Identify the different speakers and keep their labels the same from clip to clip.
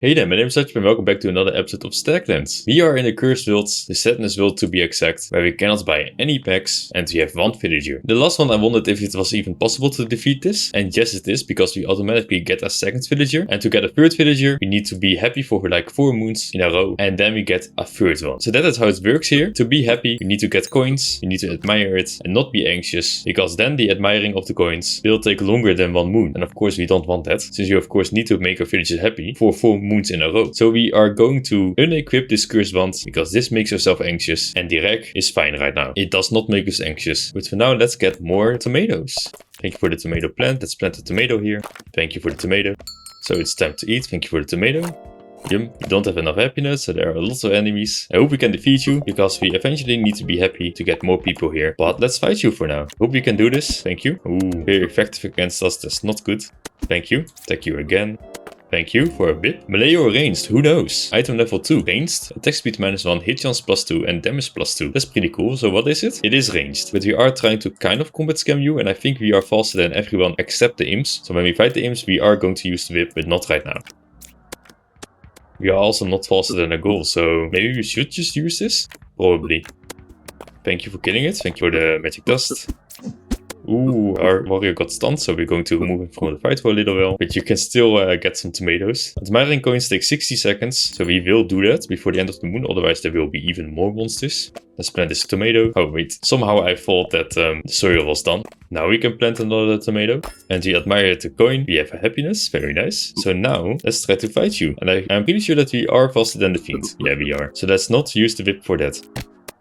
Speaker 1: Hey there, my name is Starchip and welcome back to another episode of Stacklands. We are in the cursed world, the sadness world to be exact, where we cannot buy any packs and we have one villager. The last one I wondered if it was even possible to defeat this, and yes it is, because we automatically get a second villager, and to get a third villager we need to be happy for like 4 moons in a row, and then we get a third one. So that is how it works here. To be happy, you need to get coins, you need to admire it, and not be anxious, because then the admiring of the coins will take longer than 1 moon, and of course we don't want that, since you of course need to make your villager happy for 4 moons in a row. So we are going to unequip this cursed wand because this makes yourself anxious, and the rack is fine right now. It does not make us anxious. But for now, let's get more tomatoes. Thank you for the tomato plant. Let's plant a tomato here. Thank you for the tomato. So it's time to eat. Thank you for the tomato. Yum, we don't have enough happiness, so there are lots of enemies. I hope we can defeat you, because we eventually need to be happy to get more people here. But let's fight you for now. Hope we can do this. Thank you. Ooh, very effective against us. That's not good. Thank you. Thank you again. Thank you for a bit. Melee or ranged? Who knows? Item level 2. Ranged. Attack speed -1, hit chance +2 and damage +2. That's pretty cool. So what is it? It is ranged. But we are trying to kind of combat scam you, and I think we are faster than everyone except the imps. So when we fight the imps, we are going to use the whip, but not right now. We are also not faster than a ghoul, so maybe we should just use this? Probably. Thank you for killing it. Thank you for the magic dust. Ooh, our warrior got stunned, so we're going to remove him from the fight for a little while. But you can still get some tomatoes. Admiring coins take 60 seconds, so we will do that before the end of the moon, otherwise there will be even more monsters. Let's plant this tomato. Oh wait, somehow I thought that the soil was done. Now we can plant another tomato. And we admire the coin. We have a happiness, very nice. So now, let's try to fight you. And I'm pretty sure that we are faster than the fiend. Yeah, we are. So let's not use the whip for that.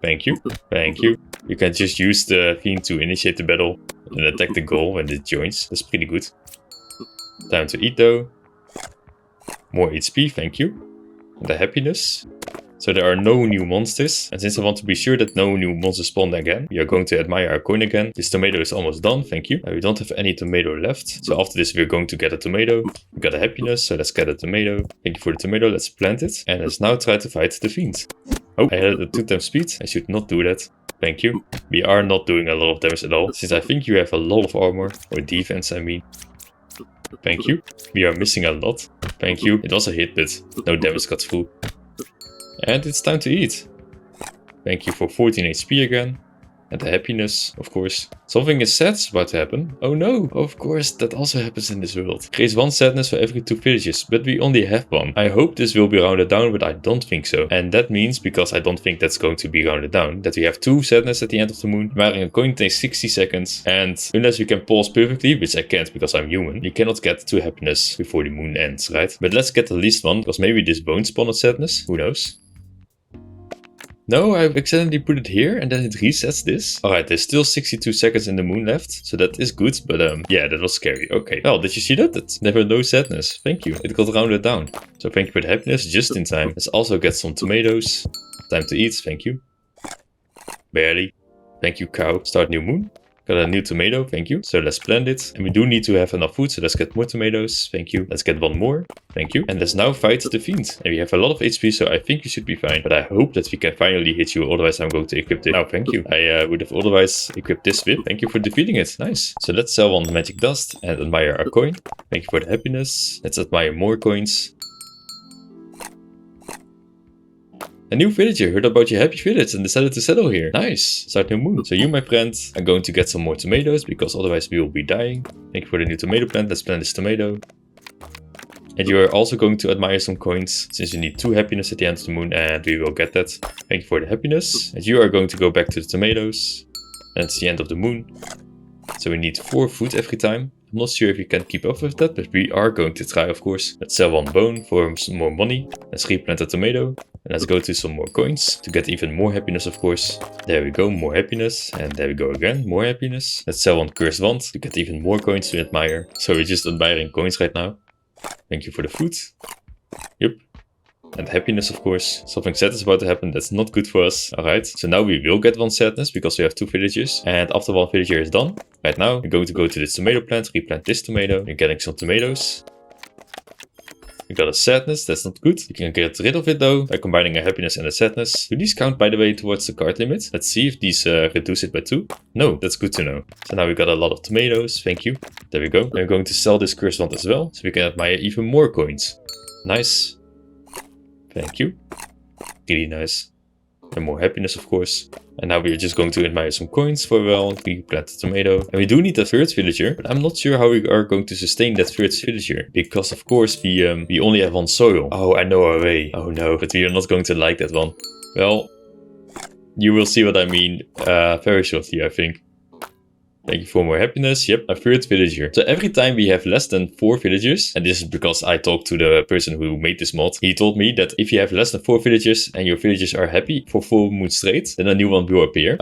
Speaker 1: Thank you. Thank you. You can just use the fiend to initiate the battle and attack the ghoul when it joins. That's pretty good. Time to eat though. More HP, thank you. And the happiness. So there are no new monsters. And since I want to be sure that no new monsters spawn again, we are going to admire our coin again. This tomato is almost done, thank you. We don't have any tomato left. So after this we're going to get a tomato. We got a happiness, so let's get a tomato. Thank you for the tomato, let's plant it. And let's now try to fight the fiend. Oh, I had a 2 times speed. I should not do that. Thank you. We are not doing a lot of damage at all, since I think you have a lot of armor, or defense I mean. Thank you. We are missing a lot. Thank you. It was a hit, but no damage got through. And it's time to eat. Thank you for 14 HP again. And the happiness, of course. Something is sad about to happen. Oh no, of course, that also happens in this world. Creates 1 sadness for every 2 villages, but we only have 1. I hope this will be rounded down, but I don't think so. And that means, because I don't think that's going to be rounded down, that we have 2 sadness at the end of the moon. Wearing a coin takes 60 seconds. And unless we can pause perfectly, which I can't because I'm human, you cannot get to happiness before the moon ends, right? But let's get at least 1, because maybe this won't spawn a sadness. Who knows? No, I accidentally put it here and then it resets this. Alright, there's still 62 seconds in the moon left. So that is good, but yeah, that was scary. Okay, well, did you see that? That's never no sadness. Thank you. It got rounded down. So thank you for the happiness, just in time. Let's also get some tomatoes. Time to eat, thank you. Barely. Thank you, cow. Start new moon. Got a new tomato, thank you. So let's plant it. And we do need to have enough food, so let's get more tomatoes. Thank you. Let's get 1 more. Thank you. And let's now fight the fiend. And we have a lot of HP, so I think you should be fine. But I hope that we can finally hit you, otherwise I'm going to equip it. Now, thank you. I would have otherwise equipped this whip. Thank you for defeating it. Nice. So let's sell 1 magic dust and admire our coin. Thank you for the happiness. Let's admire more coins. A new villager heard about your happy village and decided to settle here. Nice. Start new moon. So you, my friend, are going to get some more tomatoes, because otherwise we will be dying. Thank you for the new tomato plant. Let's plant this tomato. And you are also going to admire some coins, since you need 2 happiness at the end of the moon, and we will get that. Thank you for the happiness. And you are going to go back to the tomatoes. And it's the end of the moon. So we need 4 food every time. I'm not sure if you can keep up with that, but we are going to try, of course. Let's sell 1 bone for some more money. Let's replant a tomato. And let's go to some more coins to get even more happiness, of course. There we go, more happiness. And there we go again, more happiness. Let's sell 1 cursed wand to get even more coins to admire. So we're just admiring coins right now. Thank you for the food. Yep. And happiness, of course. Something sad is about to happen. That's not good for us. Alright, so now we will get 1 sadness because we have 2 villagers. And after 1 villager is done, right now, we're going to go to this tomato plant, replant this tomato. We're getting some tomatoes. We got a sadness, that's not good. You can get rid of it though, by combining a happiness and a sadness. Do these count, by the way, towards the card limit? Let's see if these reduce it by 2. No, that's good to know. So now we got a lot of tomatoes, thank you. There we go. We're going to sell this cursed wand as well, so we can admire even more coins. Nice. Thank you. Really nice. And more happiness, of course. And now we're just going to admire some coins for a while. We plant a tomato. And we do need a third villager, but I'm not sure how we are going to sustain that third villager. Because, of course, we only have one soil. Oh, I know our way. Oh, no, but we are not going to like that one. Well, you will see what I mean very shortly, I think. Thank you for more happiness. Yep, a third villager. So every time we have less than 4 villagers, and this is because I talked to the person who made this mod, he told me that if you have less than 4 villagers and your villagers are happy for 4 moons straight, then a new one will appear.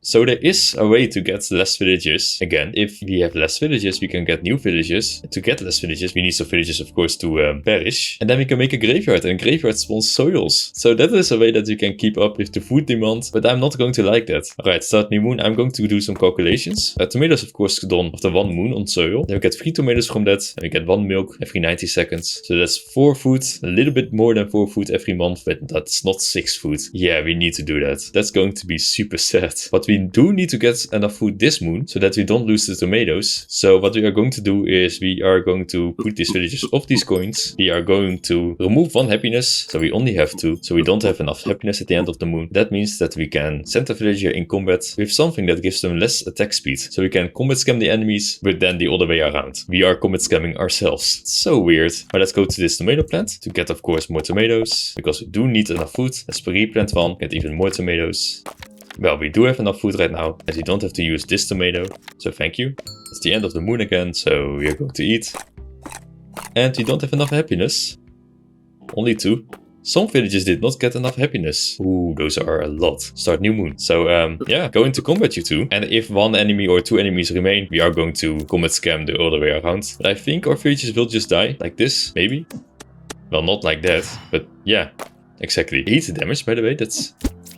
Speaker 1: So there is a way to get less villagers. Again, if we have less villagers, we can get new villagers. To get less villagers, we need some villagers, of course, to perish. And then we can make a graveyard, and graveyard spawns soils. So that is a way that you can keep up with the food demand, but I'm not going to like that. Alright, start new moon. I'm going to do some calculations. Tomatoes, of course, done after 1 moon on soil. Then we get 3 tomatoes from that, and we get 1 milk every 90 seconds. So that's 4 food, a little bit more than 4 food every month, but that's not 6 food. Yeah, we need to do that. That's going to be super sad. But we do need to get enough food this moon, so that we don't lose the tomatoes. So what we are going to do is we are going to put these villagers off these coins. We are going to remove 1 happiness, so we only have 2. So we don't have enough happiness at the end of the moon. That means that we can send a villager in combat with something that gives them less attack speed. So we can combat scam the enemies, but then the other way around. We are combat scamming ourselves. It's so weird. But let's go to this tomato plant to get, of course, more tomatoes, because we do need enough food. Let's replant one, get even more tomatoes. Well, we do have enough food right now, and we don't have to use this tomato, so thank you. It's the end of the moon again, so we are going to eat. And we don't have enough happiness. Only 2. Some villages did not get enough happiness. Ooh, those are a lot. Start new moon. So, yeah, go into combat, you two. And if 1 enemy or 2 enemies remain, we are going to combat scam the other way around. But I think our villages will just die. Like this, maybe. Well, not like that, but yeah, exactly. 8 damage, by the way, that's...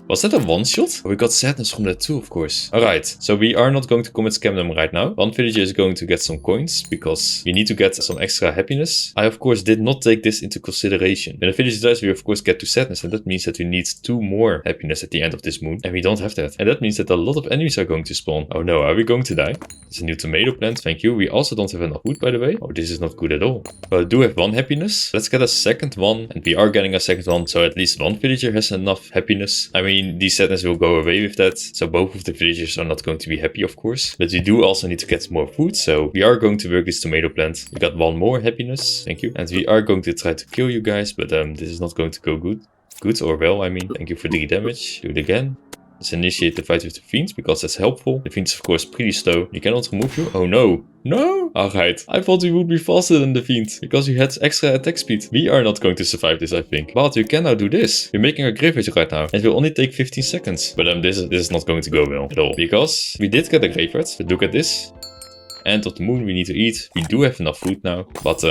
Speaker 1: Was that a one-shot? Oh, we got sadness from that too, of course. Alright, so we are not going to combat scam them right now. 1 villager is going to get some coins, because we need to get some extra happiness. I, of course, did not take this into consideration. When a villager dies, we, of course, get to sadness, and that means that we need 2 more happiness at the end of this moon, and we don't have that. And that means that a lot of enemies are going to spawn. Oh no, are we going to die? There's a new tomato plant, thank you. We also don't have enough wood, by the way. Oh, this is not good at all. But I do have 1 happiness. Let's get a second one, and we are getting a second one, so at least 1 villager has enough happiness. I mean, the sadness will go away with that, so both of the villagers are not going to be happy, of course. But we do also need to get more food, so we are going to work this tomato plant. We got 1 more happiness, thank you. And we are going to try to kill you guys, but this is not going to go good. Good or well, I mean. Thank you for 3 damage. Do it again. Let's initiate the fight with the fiends, because that's helpful. The fiends, of course, pretty slow. You cannot remove you. Oh no. No! Alright. I thought we would be faster than the fiend, because we had extra attack speed. We are not going to survive this, I think. But we can now do this. We're making a graveyard right now, and it will only take 15 seconds. But this is not going to go well at all, because we did get a graveyard. But look at this. End of the moon, we need to eat. We do have enough food now, but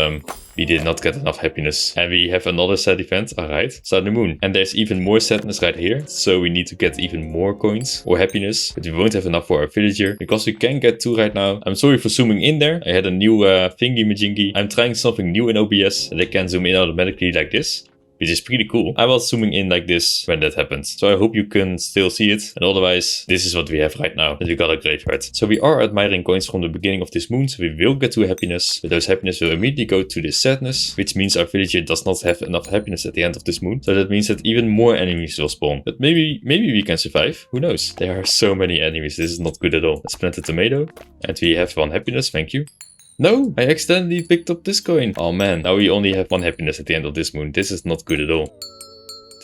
Speaker 1: we did not get enough happiness. And we have another sad event. Alright, start the moon. And there's even more sadness right here, so we need to get even more coins or happiness. But we won't have enough for our villager, because we can get 2 right now. I'm sorry for zooming in there. I had a new thingy-majingy. I'm trying something new in OBS, and I can zoom in automatically like this, which is pretty cool. I was zooming in like this when that happened. So I hope you can still see it. And otherwise, this is what we have right now. And we got a graveyard. So we are admiring coins from the beginning of this moon. So we will get to happiness. But those happiness will immediately go to this sadness, which means our villager does not have enough happiness at the end of this moon. So that means that even more enemies will spawn. But maybe we can survive. Who knows? There are so many enemies. This is not good at all. Let's plant a tomato. And we have 1 happiness. Thank you. No, I accidentally picked up this coin. Oh man, now we only have 1 happiness at the end of this moon. This is not good at all.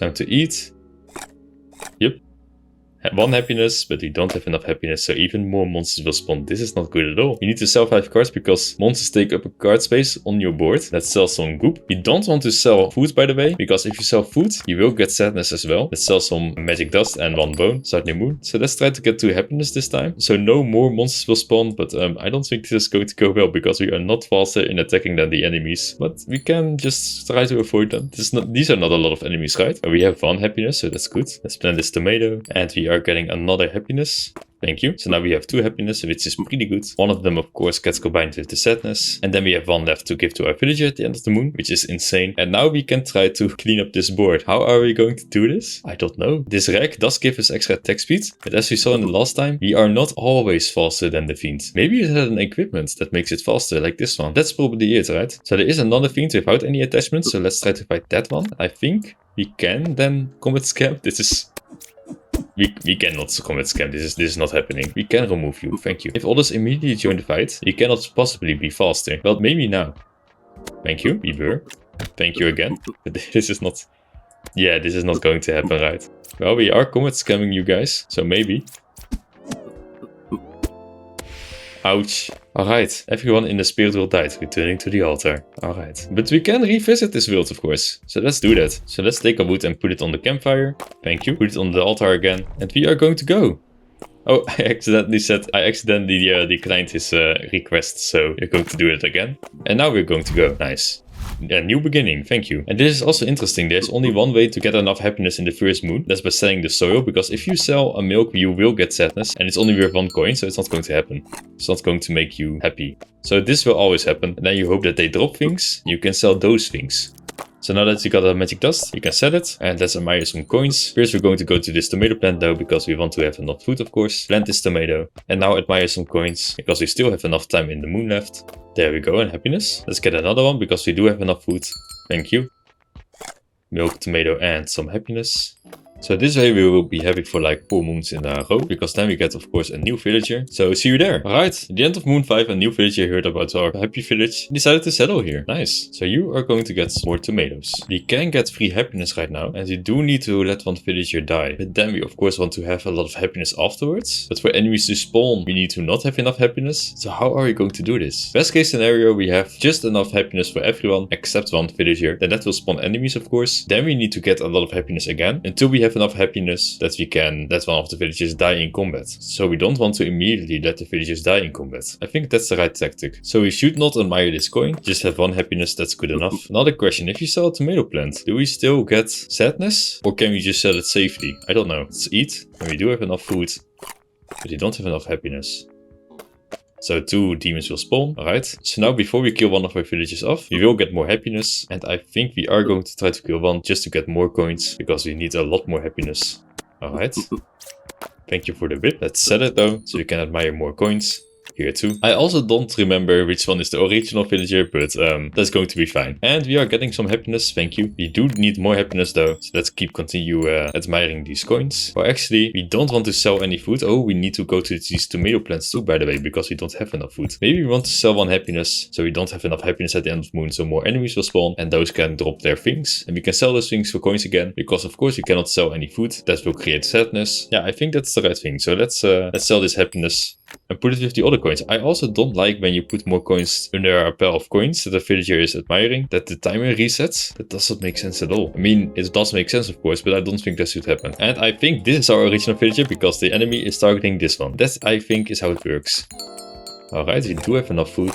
Speaker 1: Time to eat. Yep. 1 happiness, but we don't have enough happiness, so even more monsters will spawn. This is not good at all. You need to sell 5 cards, because monsters take up a card space on your board. Let's sell some goop. You don't want to sell food, by the way, because if you sell food, you will get sadness as well. Let's sell some magic dust and 1 bone. Start new moon. So let's try to get 2 happiness this time. So no more monsters will spawn, but I don't think this is going to go well, because we are not faster in attacking than the enemies. But we can just try to avoid them. These are not a lot of enemies, right? We have 1 happiness, so that's good. Let's plant this tomato, and we are getting another happiness. Thank you. So now we have 2 happiness, which is pretty good. 1 of them, of course, gets combined with the sadness. And then we have 1 left to give to our villager at the end of the moon, which is insane. And now we can try to clean up this board. How are we going to do this? I don't know. This rack does give us extra attack speed, but as we saw in the last time, we are not always faster than the fiend. Maybe it had an equipment that makes it faster, like this one. That's probably it, right? So there is another fiend without any attachments, so let's try to fight that one. I think we can then commit scam. This is... We cannot commit scam. This is not happening. We can remove you. Thank you. If others immediately join the fight, you cannot possibly be faster. Well, maybe now. Thank you. We were. Thank you again. But this is not... Yeah, this is not going to happen, right? Well, we are commit scamming you guys. So maybe. Ouch. Alright, everyone in the spirit world died, returning to the altar. Alright. But we can revisit this world, of course. So let's do that. So let's take a wood and put it on the campfire. Thank you. Put it on the altar again. And we are going to go. Oh, I accidentally declined his request, so we're going to do it again. And now we're going to go. Nice. A new beginning, thank you. And this is also interesting. There's only one way to get enough happiness in the first moon. That's by selling the soil, because if you sell a milk, you will get sadness. And it's only worth 1 coin, so it's not going to happen. It's not going to make you happy. So this will always happen. And then you hope that they drop things. You can sell those things. So now that you got a magic dust, you can sell it. And let's admire some coins. First we're going to go to this tomato plant though, because we want to have enough food, of course. Plant this tomato. And now admire some coins, because we still have enough time in the moon left. There we go, and happiness. Let's get another one, because we do have enough food. Thank you. Milk, tomato, and some happiness. So this way we will be happy for like 4 moons in a row, because then we get of course a new villager. So see you there. Alright, at the end of moon 5 a new villager heard about our happy village and decided to settle here. Nice. So you are going to get more tomatoes. We can get free happiness right now, and we do need to let 1 villager die. But then we of course want to have a lot of happiness afterwards. But for enemies to spawn, we need to not have enough happiness. So how are we going to do this? Best case scenario, we have just enough happiness for everyone except 1 villager. Then that will spawn enemies of course. Then we need to get a lot of happiness again until we have enough happiness that we can let 1 of the villagers die in combat. So we don't want to immediately let the villagers die in combat. I think that's the right tactic. So we should not admire this coin, just have 1 happiness, that's good enough. Another question, if you sell a tomato plant, do we still get sadness? Or can we just sell it safely? I don't know. Let's eat, and we do have enough food, but we don't have enough happiness. So 2 demons will spawn, alright. So now before we kill 1 of our villagers off, we will get more happiness. And I think we are going to try to kill 1 just to get more coins, because we need a lot more happiness. Alright. Thank you for the whip. Let's sell it though, so we can admire more coins. Here too. I also don't remember which one is the original villager, but that's going to be fine. And we are getting some happiness, thank you. We do need more happiness though, so let's continue admiring these coins. Or actually, we don't want to sell any food. Oh, we need to go to these tomato plants too, by the way, because we don't have enough food. Maybe we want to sell 1 happiness, so we don't have enough happiness at the end of the moon, so more enemies will spawn, and those can drop their things. And we can sell those things for coins again, because of course we cannot sell any food. That will create sadness. Yeah, I think that's the right thing. So let's sell this happiness and put it with the other coins. I also don't like when you put more coins under a pile of coins that the villager is admiring, that the timer resets. That doesn't make sense at all. I mean, it does make sense of course, but I don't think that should happen. And I think this is our original villager, because the enemy is targeting this one. That I think is how it works. Alright, we do have enough food,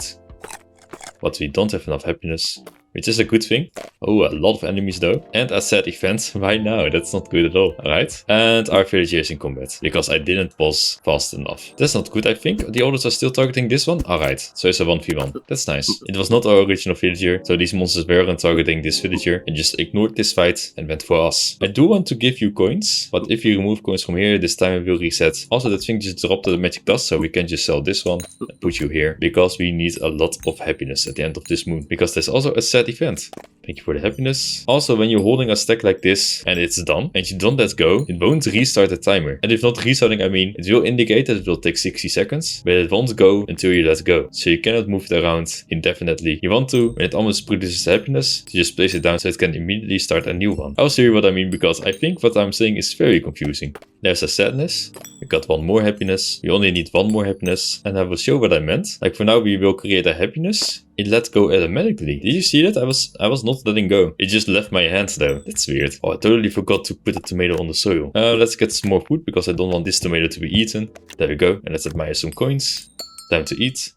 Speaker 1: but we don't have enough happiness, which is a good thing. Oh, a lot of enemies though. And a sad event. Why now? That's not good at all. Alright. And our villager is in combat, because I didn't pause fast enough. That's not good, I think. The others are still targeting this one. Alright. So it's a 1v1. That's nice. It was not our original villager, so these monsters weren't targeting this villager and just ignored this fight and went for us. I do want to give you coins, but if you remove coins from here, this timer will reset. Also, that thing just dropped the magic dust, so we can just sell this one and put you here, because we need a lot of happiness at the end of this moon, because there's also a sad event. Thank you for the happiness. Also, when you're holding a stack like this and it's done and you don't let go, it won't restart the timer. And if not restarting, I mean, it will indicate that it will take 60 seconds, but it won't go until you let go. So you cannot move it around indefinitely. You want to, when it almost produces happiness, to just place it down so it can immediately start a new one. I'll show you what I mean, because I think what I'm saying is very confusing. There's a sadness. We got 1 more happiness. We only need 1 more happiness. And I will show what I meant. Like for now, we will create a happiness. It let go automatically. Did you see that? I was not letting go. It just left my hand though. That's weird. Oh, I totally forgot to put the tomato on the soil. Let's get some more food, because I don't want this tomato to be eaten. There we go. And let's admire some coins. Time to eat.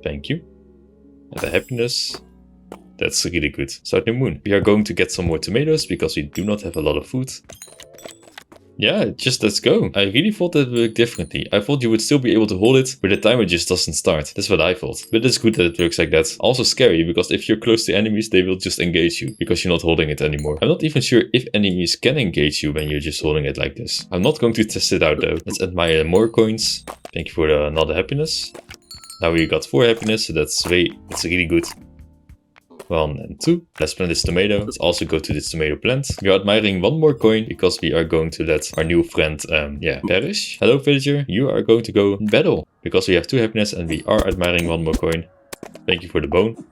Speaker 1: Thank you. And the happiness. That's really good. Start new moon. We are going to get some more tomatoes, because we do not have a lot of food. Yeah, just let's go. I really thought that would work differently. I thought you would still be able to hold it, but the timer just doesn't start. That's what I thought. But it's good that it works like that. Also scary, because if you're close to enemies, they will just engage you, because you're not holding it anymore. I'm not even sure if enemies can engage you when you're just holding it like this. I'm not going to test it out though. Let's admire more coins. Thank you for another happiness. Now we got 4 happiness, so that's really good. 1 and 2. Let's plant this tomato. Let's also go to this tomato plant. We are admiring one more coin because we are going to let our new friend, perish. Hello, villager. You are going to go in battle because we have 2 happiness and we are admiring one more coin. Thank you for the bone.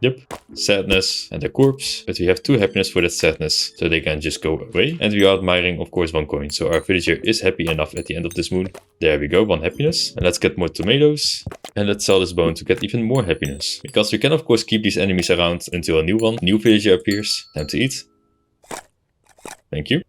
Speaker 1: Yep, sadness and a corpse, but we have 2 happiness for that sadness, so they can just go away. And we are admiring, of course, 1 coin, so our villager is happy enough at the end of this moon. There we go, 1 happiness. And let's get more tomatoes. And let's sell this bone to get even more happiness. Because we can, of course, keep these enemies around until a new villager appears. Time to eat. Thank you.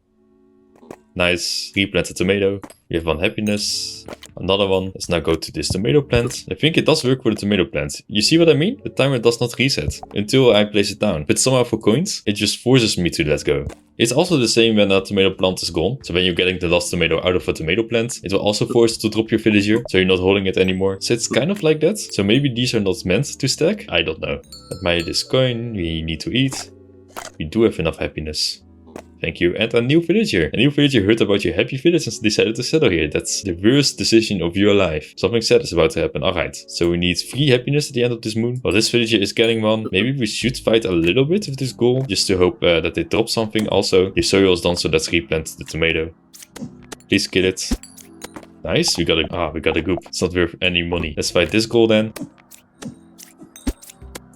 Speaker 1: Nice, replant a tomato. We have 1 happiness. Another one. Let's now go to this tomato plant. I think it does work for the tomato plant. You see what I mean? The timer does not reset until I place it down. But somehow for coins, it just forces me to let go. It's also the same when a tomato plant is gone. So when you're getting the last tomato out of a tomato plant, it will also force to drop your villager. So you're not holding it anymore. So it's kind of like that. So maybe these are not meant to stack. I don't know. Admire this coin. We need to eat. We do have enough happiness. Thank you. And a new villager. A new villager heard about your happy village and decided to settle here. That's the worst decision of your life. Something sad is about to happen. Alright. So we need 3 happiness at the end of this moon. Well, this villager is getting 1. Maybe we should fight a little bit with this goal. Just to hope that they drop something. Also, the soil is done, so let's replant the tomato. Please kill it. Nice. We got a goop. It's not worth any money. Let's fight this goal then.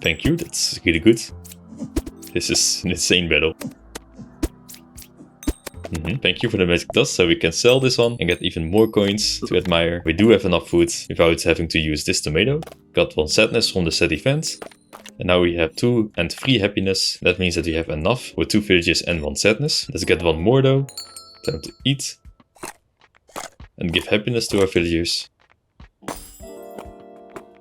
Speaker 1: Thank you. That's really good. This is an insane battle. Thank you for the magic dust, so we can sell this one and get even more coins to admire. We do have enough food without having to use this tomato. Got 1 sadness from the sad event. And now we have 2 and 3 happiness. That means that we have enough for 2 villages and 1 sadness. Let's get 1 more though. Time to eat. And give happiness to our villagers.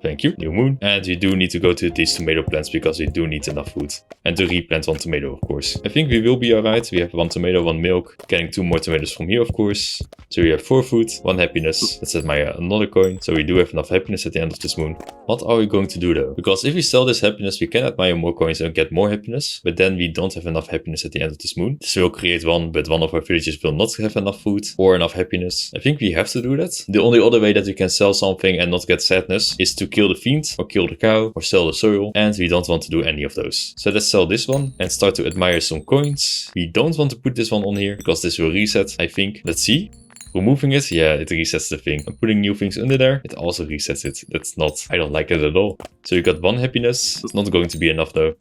Speaker 1: Thank you. New moon. And we do need to go to these tomato plants because we do need enough food. And to replant 1 tomato, of course. I think we will be alright. We have 1 tomato, 1 milk. Getting 2 more tomatoes from here, of course. So we have 4 food, 1 happiness. Let's admire another coin. So we do have enough happiness at the end of this moon. What are we going to do though? Because if we sell this happiness, we can admire more coins and get more happiness. But then we don't have enough happiness at the end of this moon. This will create 1, but 1 of our villages will not have enough food or enough happiness. I think we have to do that. The only other way that we can sell something and not get sadness is to kill the fiend or kill the cow or sell the soil, and we don't want to do any of those. So let's sell this one and start to admire some coins. We don't want to put this one on here because this will reset, I think. Let's see. Removing it, yeah, it resets the thing. And putting new things under there, it also resets it. That's not, I don't like it at all. So you got 1 happiness. It's not going to be enough though.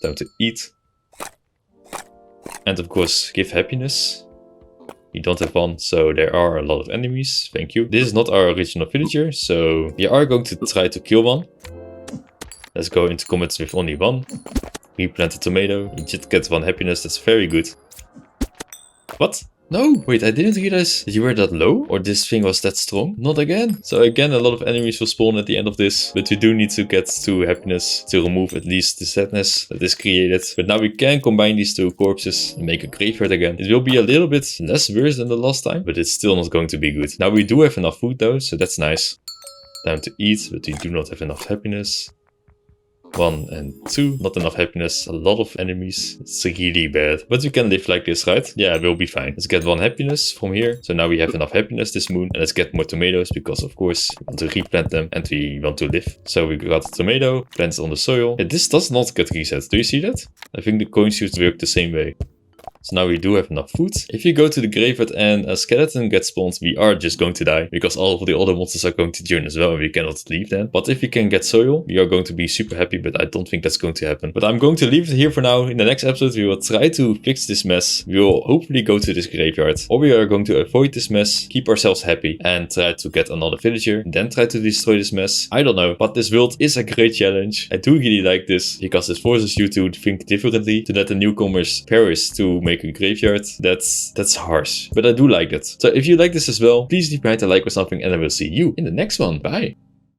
Speaker 1: Time to eat. And of course, give happiness. We don't have 1, so there are a lot of enemies. Thank you. This is not our original villager, so we are going to try to kill 1. Let's go into combat with only 1. Replant a tomato. You just get 1 happiness. That's very good. What? No, wait, I didn't realize that you were that low, or this thing was that strong. Not again. So again, a lot of enemies will spawn at the end of this, but we do need to get to happiness to remove at least the sadness that is created. But now we can combine these 2 corpses and make a graveyard again. It will be a little bit less worse than the last time, but it's still not going to be good. Now we do have enough food though, so that's nice. Time to eat, but we do not have enough happiness. 1 and 2, not enough happiness, a lot of enemies, it's really bad. But we can live like this, right? Yeah, we'll be fine. Let's get 1 happiness from here. So now we have enough happiness this moon. And let's get more tomatoes because of course we want to replant them and we want to live. So we got a tomato, plant it on the soil. Yeah, this does not get reset. Do you see that? I think the coins should work the same way. So now we do have enough food. If you go to the graveyard and a skeleton gets spawned, we are just going to die. Because all of the other monsters are going to join as well and we cannot leave then. But if we can get soil, we are going to be super happy, but I don't think that's going to happen. But I'm going to leave it here for now. In the next episode, we will try to fix this mess. We will hopefully go to this graveyard. Or we are going to avoid this mess, keep ourselves happy, and try to get another villager. Then try to destroy this mess. I don't know. But this world is a great challenge. I do really like this, because it forces you to think differently, to let the newcomers perish to make a graveyard. That's harsh, but I do like it. So if you like this as well, please leave behind a like or something, and I will see you in the next one. Bye.